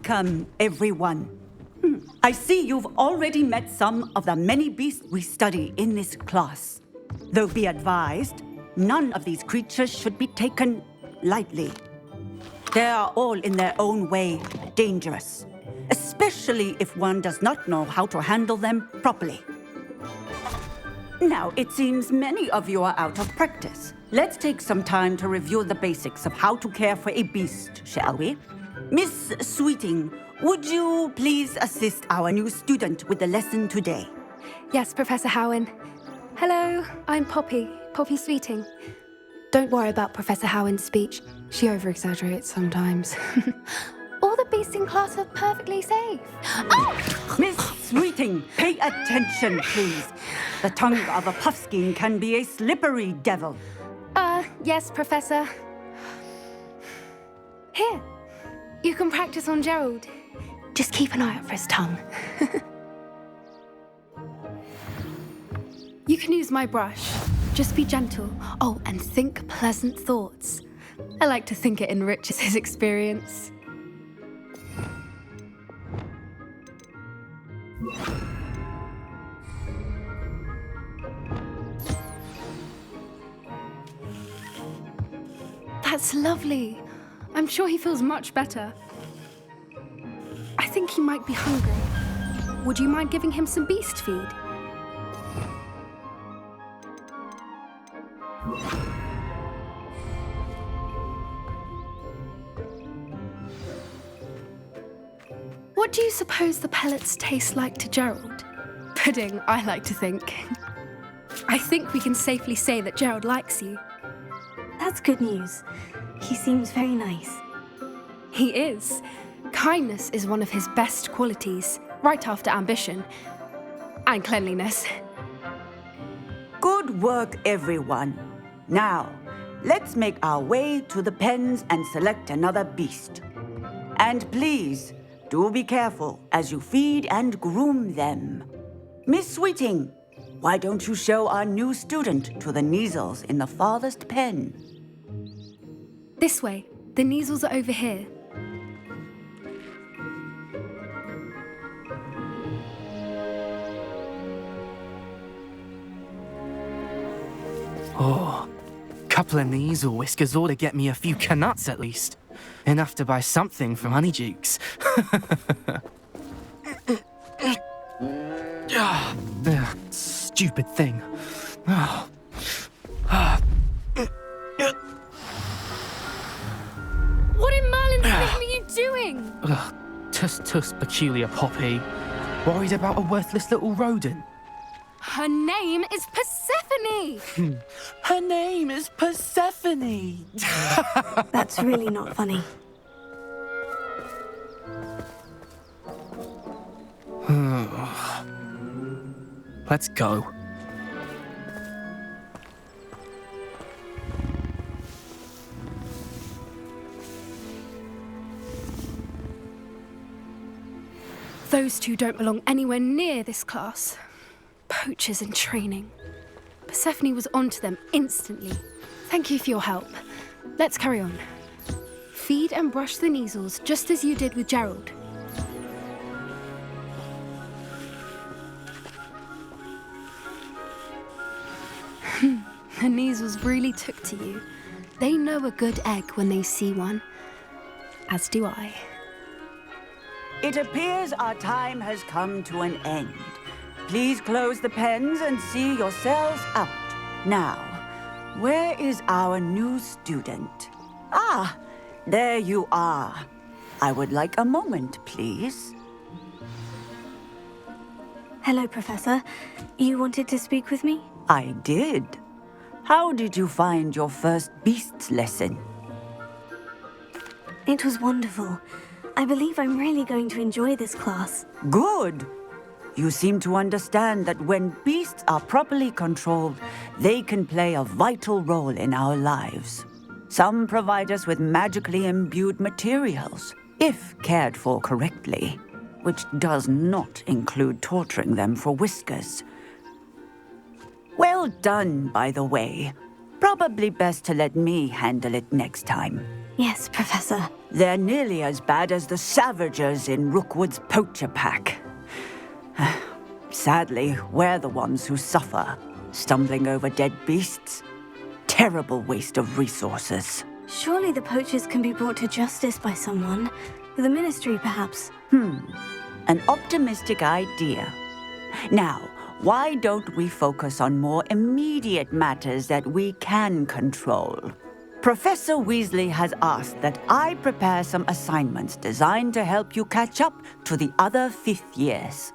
Welcome, everyone. I see you've already met some of the many beasts we study in this class. Though be advised, none of these creatures should be taken lightly. They are all in their own way dangerous, especially if one does not know how to handle them properly. Now, it seems many of you are out of practice. Let's take some time to review the basics of how to care for a beast, shall we? Miss Sweeting, would you please assist our new student with the lesson today? Yes, Professor Howen. Hello, I'm Poppy Sweeting. Don't worry about Professor Howen's speech. She over-exaggerates sometimes. All the beasts in class are perfectly safe. Oh! Miss Sweeting, pay attention, please. The tongue of a puffskein can be a slippery devil. Yes, Professor. Here, you can practice on Gerald. Just keep an eye out for his tongue. You can use my brush. Just be gentle. Oh, and think pleasant thoughts. I like to think it enriches his experience. That's lovely. I'm sure he feels much better. I think he might be hungry. Would you mind giving him some beast feed? What do you suppose the pellets taste like to Gerald? Pudding, I like to think. I think we can safely say that Gerald likes you. That's good news. He seems very nice. He is. Kindness is one of his best qualities, right after ambition. And cleanliness. Good work, everyone. Now, let's make our way to the pens and select another beast. And please, do be careful as you feed and groom them. Miss Sweeting, why don't you show our new student to the Neasels in the farthest pen? This way. The Neasels are over here. Oh, couple of Neasel whiskers ought to get me a few canuts at least. Enough to buy something from Honeydukes. Stupid thing. What in Merlin's name are you doing? Tuss, peculiar Poppy. Worried about a worthless little rodent? Her name is Persephone! Her name is Persephone! That's really not funny. Let's go. Those two don't belong anywhere near this class. Poachers in training. Persephone was onto them instantly. Thank you for your help. Let's carry on. Feed and brush the Neasels just as you did with Gerald. The Neasels really took to you. They know a good egg when they see one. As do I. It appears our time has come to an end. Please close the pens and see yourselves out. Now, where is our new student? Ah, there you are. I would like a moment, please. Hello, Professor. You wanted to speak with me? I did. How did you find your first beasts lesson? It was wonderful. I believe I'm really going to enjoy this class. Good. You seem to understand that when beasts are properly controlled, they can play a vital role in our lives. Some provide us with magically imbued materials, if cared for correctly, which does not include torturing them for whiskers. Well done, by the way. Probably best to let me handle it next time. Yes, Professor. They're nearly as bad as the Savagers in Rookwood's poacher pack. Sadly, we're the ones who suffer, stumbling over dead beasts. Terrible waste of resources. Surely the poachers can be brought to justice by someone. The Ministry, perhaps. An optimistic idea. Now, why don't we focus on more immediate matters that we can control? Professor Weasley has asked that I prepare some assignments designed to help you catch up to the other 5th years.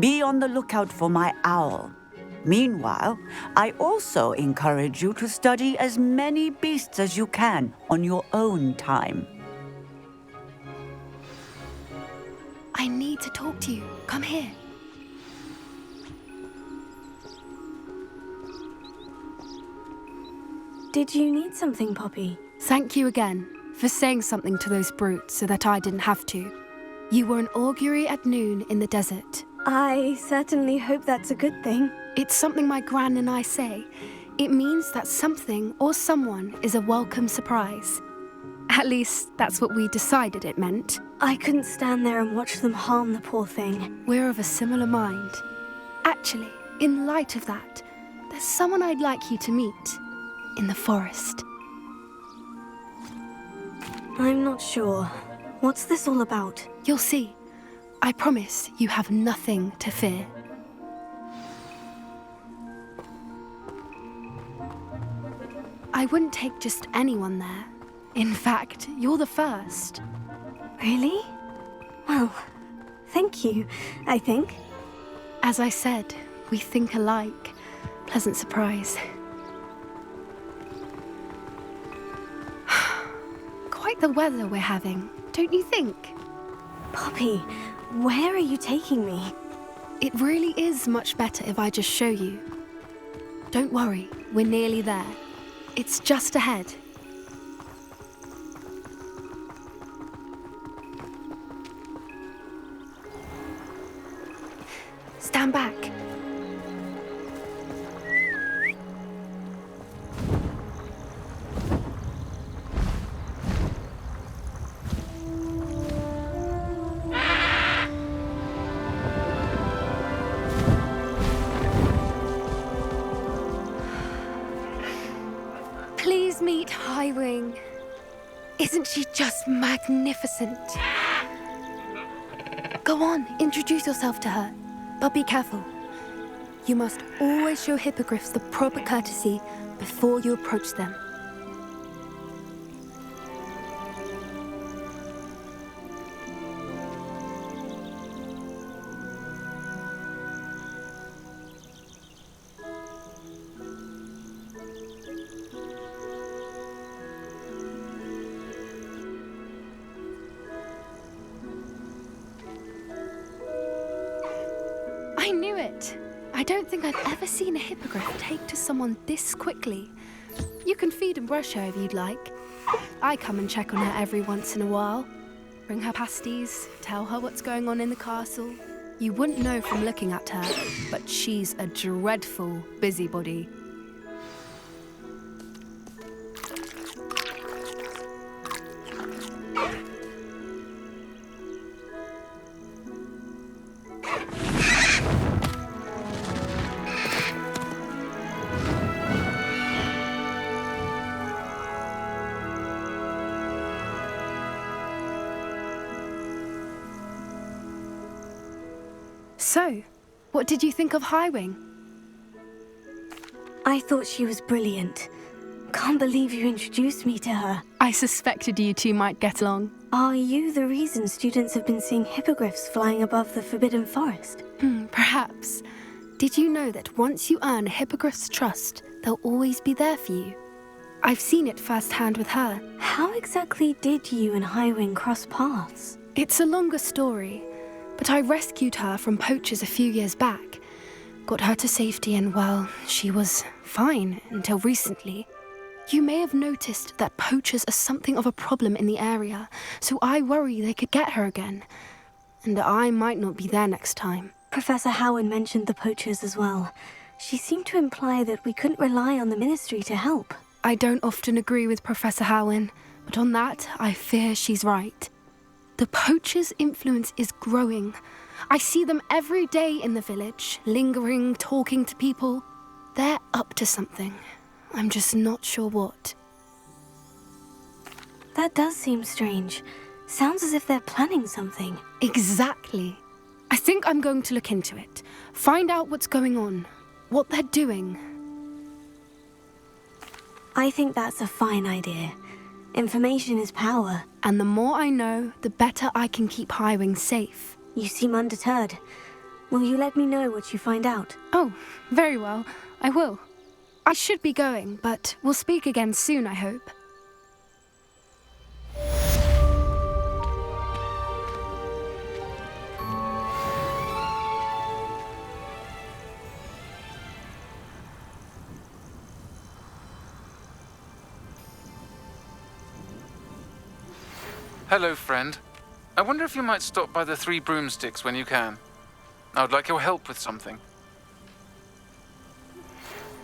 Be on the lookout for my owl. Meanwhile, I also encourage you to study as many beasts as you can on your own time. I need to talk to you. Come here. Did you need something, Poppy? Thank you again for saying something to those brutes so that I didn't have to. You were an augury at noon in the desert. I certainly hope that's a good thing. It's something my gran and I say. It means that something or someone is a welcome surprise. At least, that's what we decided it meant. I couldn't stand there and watch them harm the poor thing. We're of a similar mind. Actually, in light of that, there's someone I'd like you to meet. In the forest. I'm not sure. What's this all about? You'll see. I promise you have nothing to fear. I wouldn't take just anyone there. In fact, you're the first. Really? Well, thank you, I think. As I said, we think alike. Pleasant surprise. Quite the weather we're having, don't you think? Poppy, where are you taking me? It really is much better if I just show you. Don't worry, we're nearly there. It's just ahead. Stand back. Please meet Highwing. Isn't she just magnificent? Go on, introduce yourself to her. But be careful. You must always show hippogriffs the proper courtesy before you approach them. I knew it. I don't think I've ever seen a hippogriff take to someone this quickly. You can feed and brush her if you'd like. I come and check on her every once in a while. Bring her pasties, tell her what's going on in the castle. You wouldn't know from looking at her, but she's a dreadful busybody. So, what did you think of Highwing? I thought she was brilliant. Can't believe you introduced me to her. I suspected you two might get along. Are you the reason students have been seeing hippogriffs flying above the Forbidden Forest? Perhaps. Did you know that once you earn a hippogriff's trust, they'll always be there for you? I've seen it firsthand with her. How exactly did you and Highwing cross paths? It's a longer story, but I rescued her from poachers a few years back. Got her to safety and, well, she was fine until recently. You may have noticed that poachers are something of a problem in the area, so I worry they could get her again. And I might not be there next time. Professor Howin mentioned the poachers as well. She seemed to imply that we couldn't rely on the Ministry to help. I don't often agree with Professor Howin, but on that, I fear she's right. The poacher's influence is growing. I see them every day in the village, lingering, talking to people. They're up to something. I'm just not sure what. That does seem strange. Sounds as if they're planning something. Exactly. I think I'm going to look into it. Find out what's going on. What they're doing. I think that's a fine idea. Information is power. And the more I know, the better I can keep Highwing safe. You seem undeterred. Will you let me know what you find out? Oh, very well. I will. I should be going, but we'll speak again soon, I hope. Hello, friend. I wonder if you might stop by the Three Broomsticks when you can. I would like your help with something.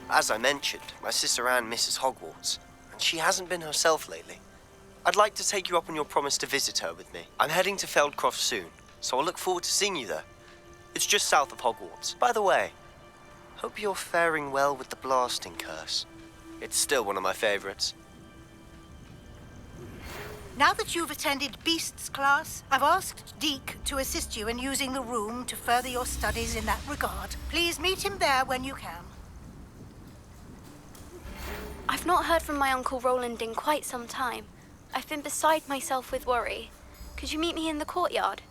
As I mentioned, my sister Anne misses Hogwarts, and she hasn't been herself lately. I'd like to take you up on your promise to visit her with me. I'm heading to Feldcroft soon, so I'll look forward to seeing you there. It's just south of Hogwarts. By the way, hope you're faring well with the blasting curse. It's still one of my favorites. Now that you've attended Beasts class, I've asked Deke to assist you in using the room to further your studies in that regard. Please meet him there when you can. I've not heard from my Uncle Roland in quite some time. I've been beside myself with worry. Could you meet me in the courtyard?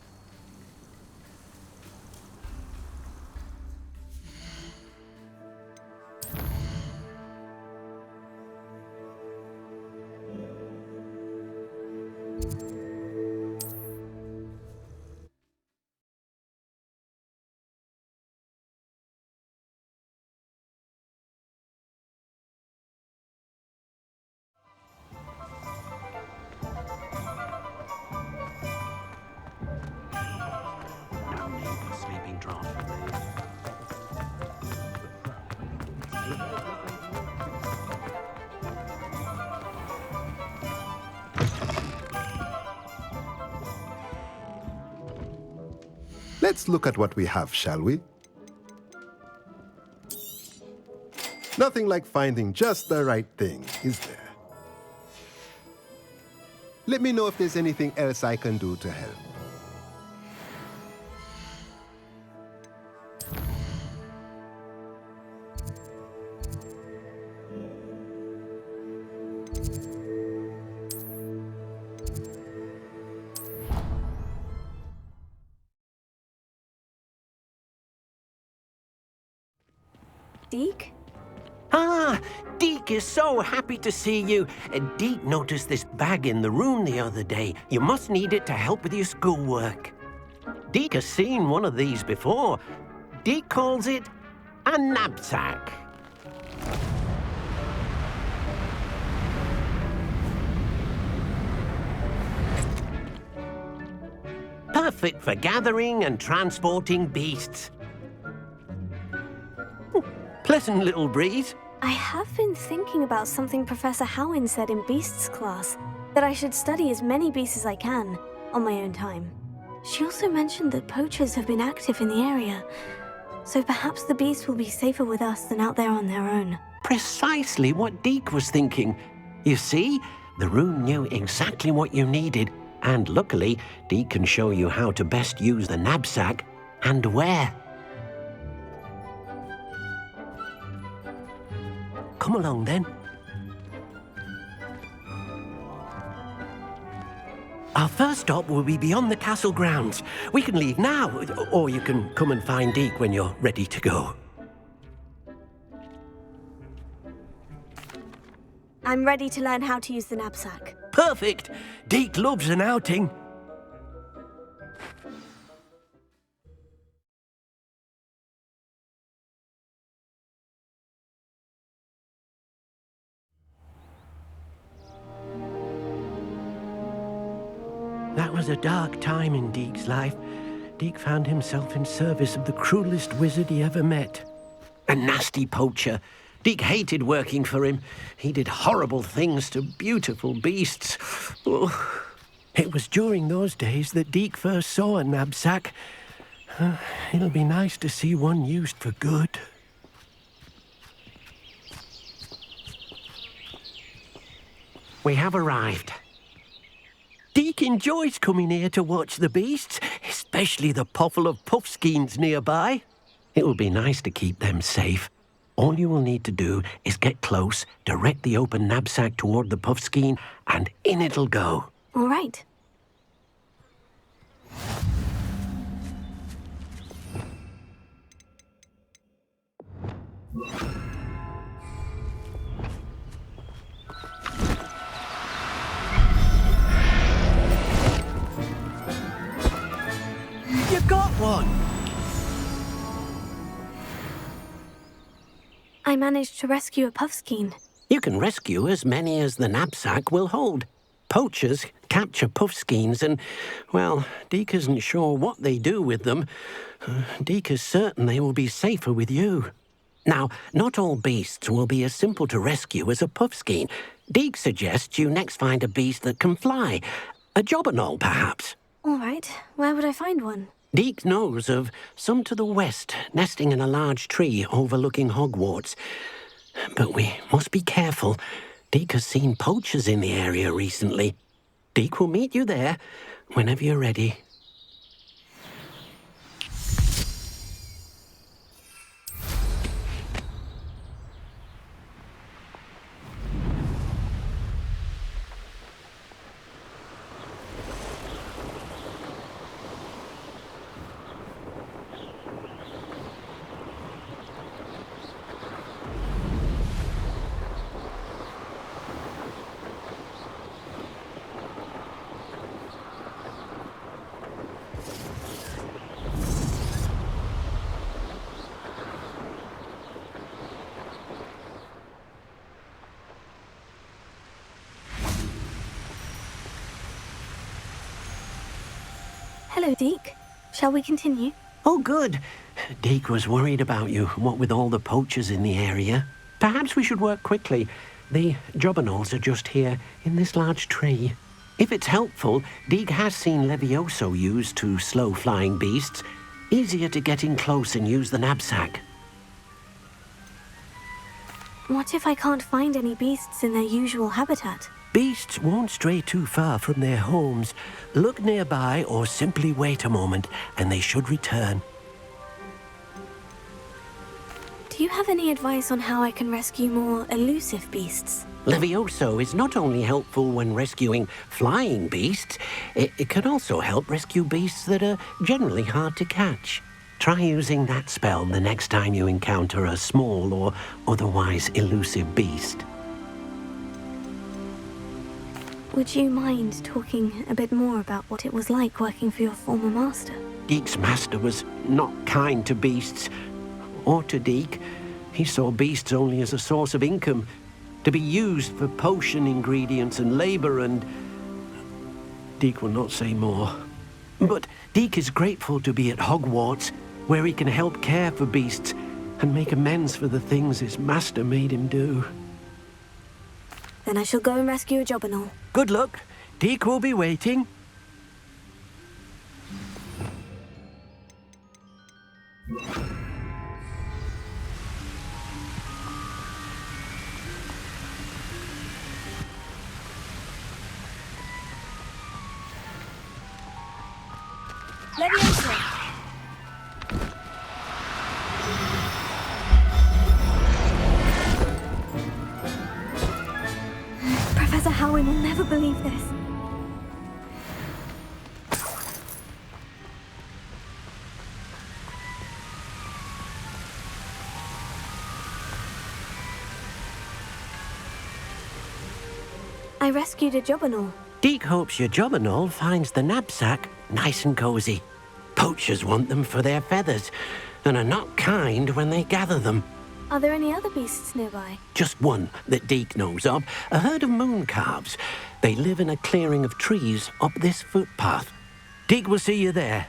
Let's look at what we have, shall we? Nothing like finding just the right thing, is there? Let me know if there's anything else I can do to help. Deke? Ah, Deke is so happy to see you. Deke noticed this bag in the room the other day. You must need it to help with your schoolwork. Deke has seen one of these before. Deke calls it a Nab-Sack. Perfect for gathering and transporting beasts. Pleasant little breeze. I have been thinking about something Professor Howin said in Beasts class, that I should study as many beasts as I can, on my own time. She also mentioned that poachers have been active in the area, so perhaps the beasts will be safer with us than out there on their own. Precisely what Deke was thinking. You see, the room knew exactly what you needed, and luckily, Deke can show you how to best use the Nab-Sack and where. Come along, then. Our first stop will be beyond the castle grounds. We can leave now, or you can come and find Deke when you're ready to go. I'm ready to learn how to use the Nab-Sack. Perfect! Deke loves an outing. That was a dark time in Deke's life. Deke found himself in service of the cruelest wizard he ever met. A nasty poacher. Deke hated working for him. He did horrible things to beautiful beasts. Oh. It was during those days that Deke first saw a Nab-Sack. It'll be nice to see one used for good. We have arrived. Deke enjoys coming here to watch the beasts, especially the potful of puffskeins nearby. It will be nice to keep them safe. All you will need to do is get close, direct the open Nab-Sack toward the puffskein, and in it'll go. All right. You got one! I managed to rescue a puffskein. You can rescue as many as the Nab-Sack will hold. Poachers capture puffskeins and, well, Deke isn't sure what they do with them. Deke is certain they will be safer with you. Now, not all beasts will be as simple to rescue as a puffskein. Deke suggests you next find a beast that can fly. A jobberknoll, perhaps. All right. Where would I find one? Deke knows of some to the west, nesting in a large tree overlooking Hogwarts. But we must be careful. Deke has seen poachers in the area recently. Deke will meet you there whenever you're ready. Hello, Deke. Shall we continue? Oh, good. Deke was worried about you, what with all the poachers in the area. Perhaps we should work quickly. The jobberknolls are just here, in this large tree. If it's helpful, Deke has seen Levioso used to slow flying beasts. Easier to get in close and use the Nab-Sack. What if I can't find any beasts in their usual habitat? Beasts won't stray too far from their homes. Look nearby or simply wait a moment, and they should return. Do you have any advice on how I can rescue more elusive beasts? Levioso is not only helpful when rescuing flying beasts, it can also help rescue beasts that are generally hard to catch. Try using that spell the next time you encounter a small or otherwise elusive beast. Would you mind talking a bit more about what it was like working for your former master? Deke's master was not kind to beasts, or to Deke. He saw beasts only as a source of income, to be used for potion ingredients and labor, and Deke will not say more. But Deke is grateful to be at Hogwarts, where he can help care for beasts and make amends for the things his master made him do. Then I shall go and rescue a jobberknoll. Good luck. Deke will be waiting. Leviosa! Professor Howin will never believe this. I rescued a jobberknoll. Deke hopes your jobberknoll finds the Nab-Sack nice and cozy. Poachers want them for their feathers and are not kind when they gather them. Are there any other beasts nearby? Just one that Deke knows of, a herd of moon calves. They live in a clearing of trees up this footpath. Deke will see you there.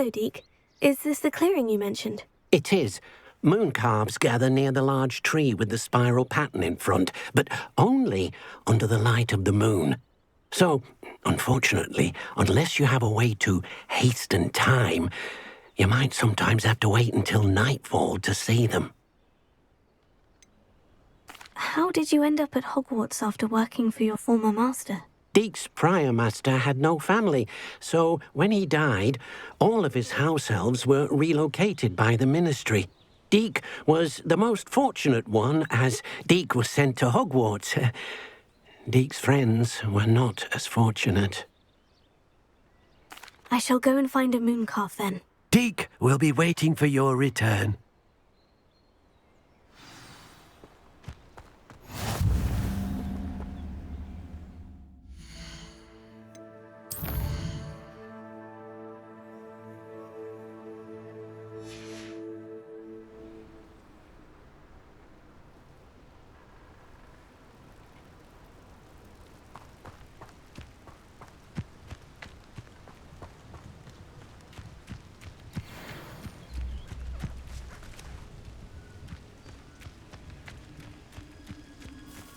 Hello, Deke. Is this the clearing you mentioned? It is. Moon calves gather near the large tree with the spiral pattern in front, but only under the light of the moon. So, unfortunately, unless you have a way to hasten time, you might sometimes have to wait until nightfall to see them. How did you end up at Hogwarts after working for your former master? Deke's prior master had no family, so when he died, all of his house elves were relocated by the ministry. Deke was the most fortunate one, as Deke was sent to Hogwarts. Deke's friends were not as fortunate. I shall go and find a moon calf then. Deke will be waiting for your return.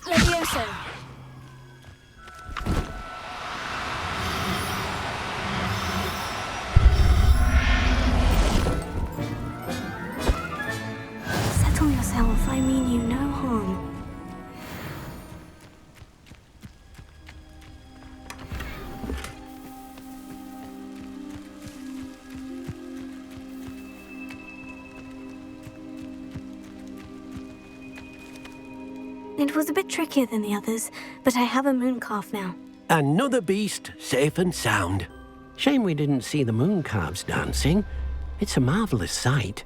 Levioso! Settle yourself, I mean you no harm. It was a bit trickier than the others, but I have a moon calf now. Another beast, safe and sound. Shame we didn't see the moon calves dancing. It's a marvelous sight.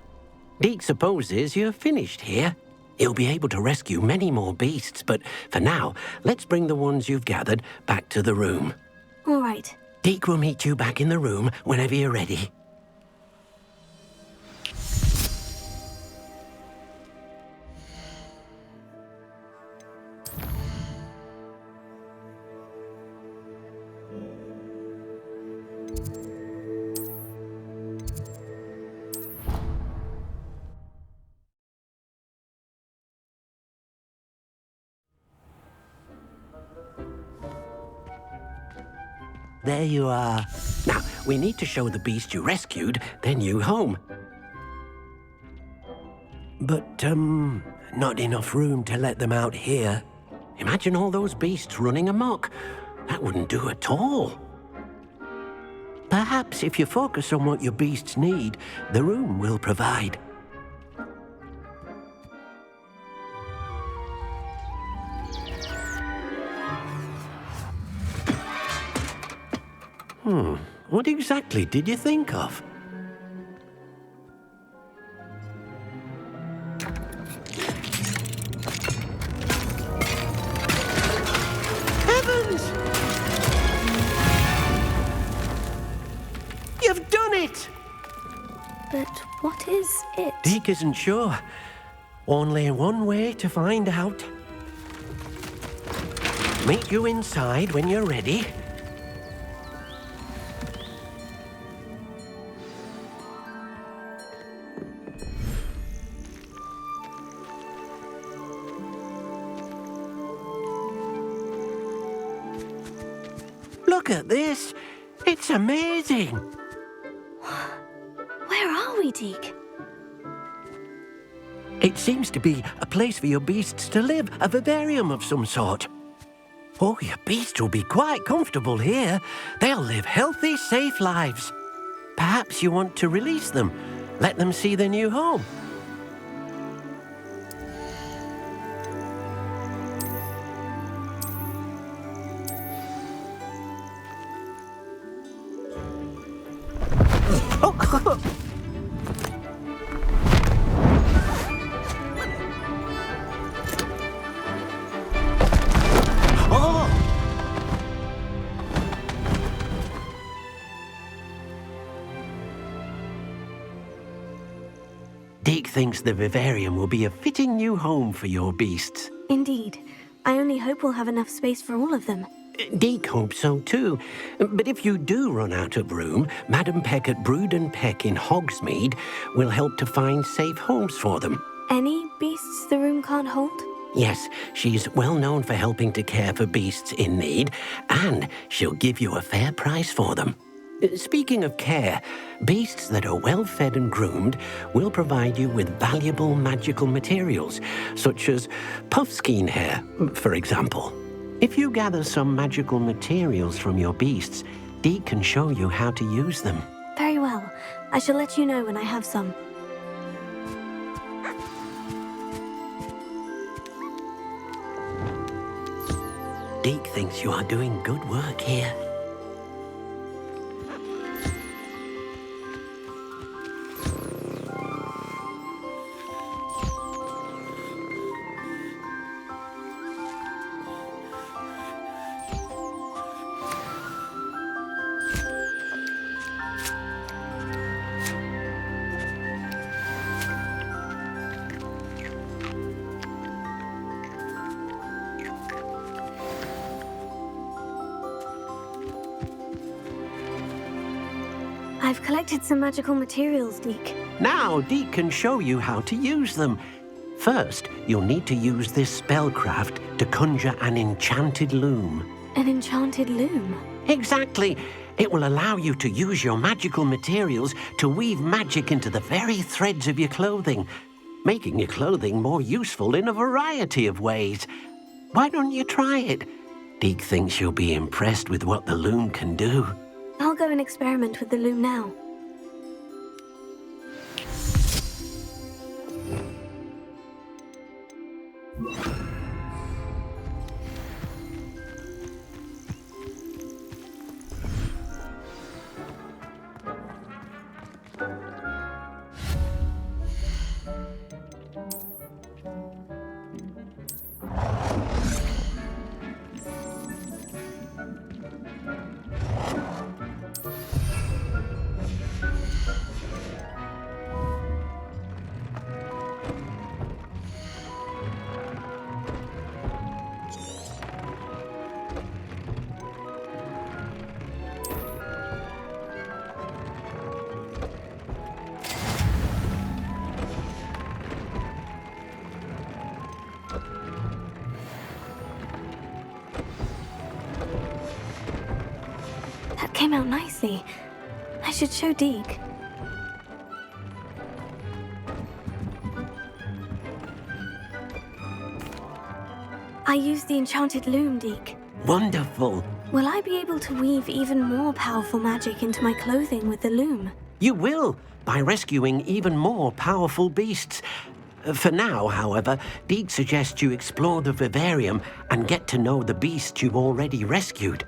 Deke supposes you're finished here. He'll be able to rescue many more beasts, but for now, let's bring the ones you've gathered back to the room. All right. Deke will meet you back in the room whenever you're ready. There you are. Now, we need to show the beast you rescued their new home. But, not enough room to let them out here. Imagine all those beasts running amok. That wouldn't do at all. Perhaps if you focus on what your beasts need, the room will provide. What exactly did you think of? Heavens! You've done it! But what is it? Deke isn't sure. Only one way to find out. Meet you inside when you're ready. Look at this. It's amazing. Where are we, Deke? It seems to be a place for your beasts to live, a vivarium of some sort. Oh, your beasts will be quite comfortable here. They'll live healthy, safe lives. Perhaps you want to release them, let them see their new home. Deke thinks the vivarium will be a fitting new home for your beasts. Indeed. I only hope we'll have enough space for all of them. Deke hopes so too. But if you do run out of room, Madam Peck at Brood and Peck in Hogsmeade will help to find safe homes for them. Any beasts the room can't hold? Yes, she's well known for helping to care for beasts in need, and she'll give you a fair price for them. Speaking of care, beasts that are well fed and groomed will provide you with valuable magical materials, such as puffskein hair, for example. If you gather some magical materials from your beasts, Deke can show you how to use them. Very well. I shall let you know when I have some. Deke thinks you are doing good work here. I've collected some magical materials, Deke. Now Deke can show you how to use them. First, you'll need to use this spellcraft to conjure an enchanted loom. An enchanted loom? Exactly. It will allow you to use your magical materials to weave magic into the very threads of your clothing, making your clothing more useful in a variety of ways. Why don't you try it? Deke thinks you'll be impressed with what the loom can do. I'll go and experiment with the loom now. That came out nicely. I should show Deke. I used the enchanted loom, Deke. Wonderful. Will I be able to weave even more powerful magic into my clothing with the loom? You will, by rescuing even more powerful beasts. For now, however, Deke suggests you explore the vivarium and get to know the beasts you've already rescued.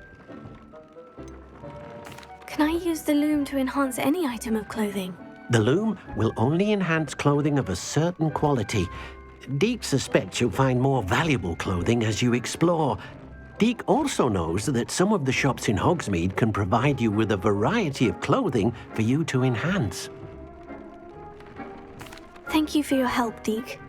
Can I use the loom to enhance any item of clothing? The loom will only enhance clothing of a certain quality. Deke suspects you'll find more valuable clothing as you explore. Deke also knows that some of the shops in Hogsmeade can provide you with a variety of clothing for you to enhance. Thank you for your help, Deke.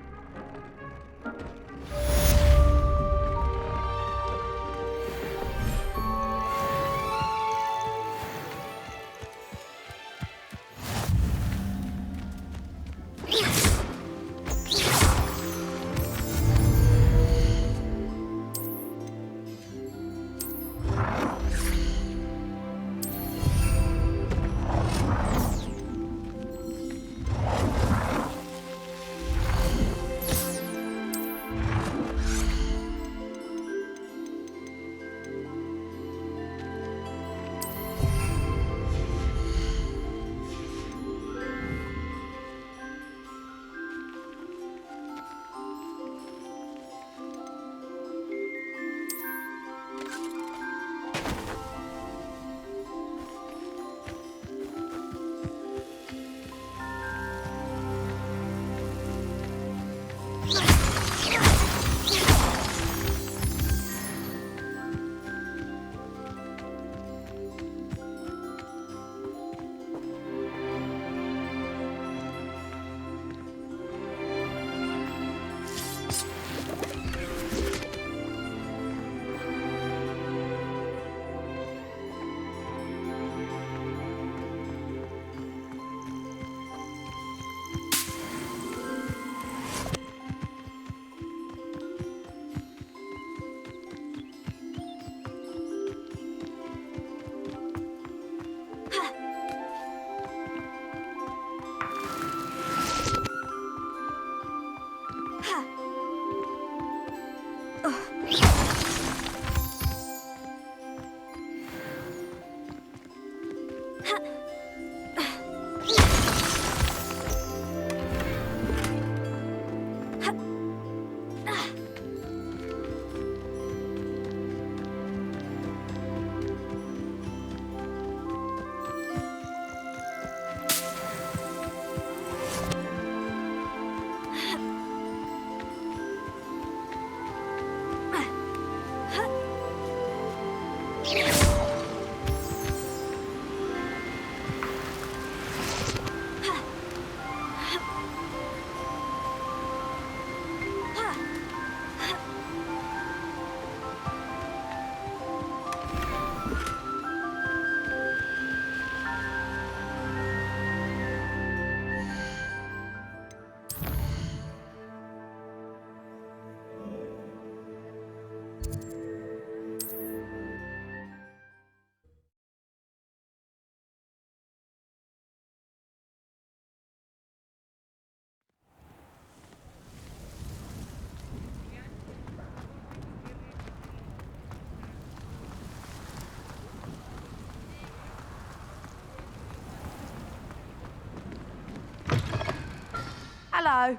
Hello.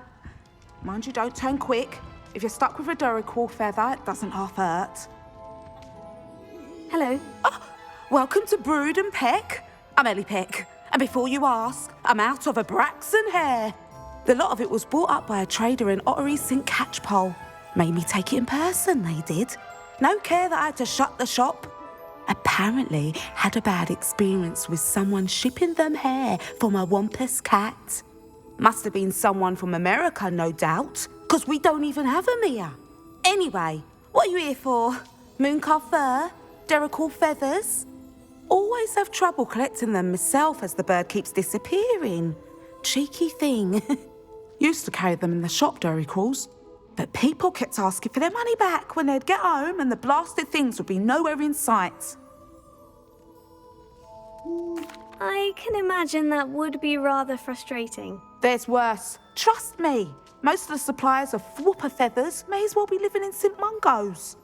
Mind you, don't turn quick. If you're stuck with a Duracell feather, it doesn't half hurt. Hello. Oh, welcome to Brood and Peck. I'm Ellie Peck. And before you ask, I'm out of a Braxton hair. The lot of it was bought up by a trader in Ottery St. Catchpole. Made me take it in person, they did. No care that I had to shut the shop. Apparently had a bad experience with someone shipping them hair for my Wampus cat. Must have been someone from America, no doubt, because we don't even have them here. Anyway, what are you here for? Mooncar fur? Duracell feathers? Always have trouble collecting them myself as the bird keeps disappearing. Cheeky thing. Used to carry them in the shop, Duracells, but people kept asking for their money back when they'd get home and the blasted things would be nowhere in sight. I can imagine that would be rather frustrating. There's worse. Trust me. Most of the suppliers of whooper feathers may as well be living in St. Mungo's.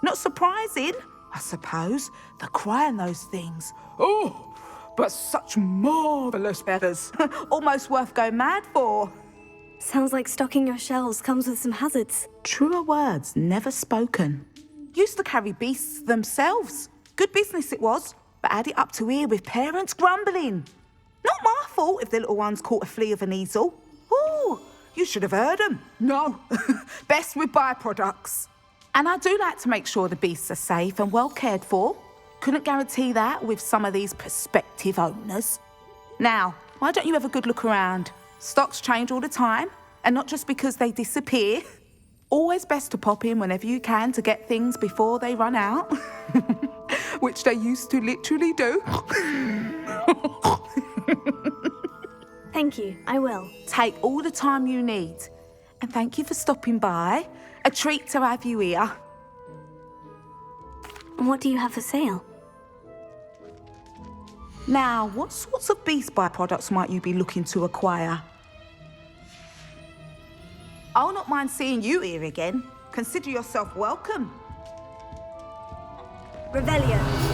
Not surprising, I suppose, the cry in those things. Oh, but such marvellous feathers. Almost worth going mad for. Sounds like stocking your shelves comes with some hazards. Truer words never spoken. Used to carry beasts themselves. Good business it was, but had it up to here with parents grumbling. Not my fault if the little ones caught a flea of an easel. Ooh, you should have heard them. No, best with byproducts. And I do like to make sure the beasts are safe and well cared for. Couldn't guarantee that with some of these prospective owners. Now, why don't you have a good look around? Stocks change all the time, and not just because they disappear. Always best to pop in whenever you can to get things before they run out. Which they used to literally do. Thank you, I will. Take all the time you need. And thank you for stopping by. A treat to have you here. What do you have for sale? Now, what sorts of beast byproducts might you be looking to acquire? I'll not mind seeing you here again. Consider yourself welcome. Revelio.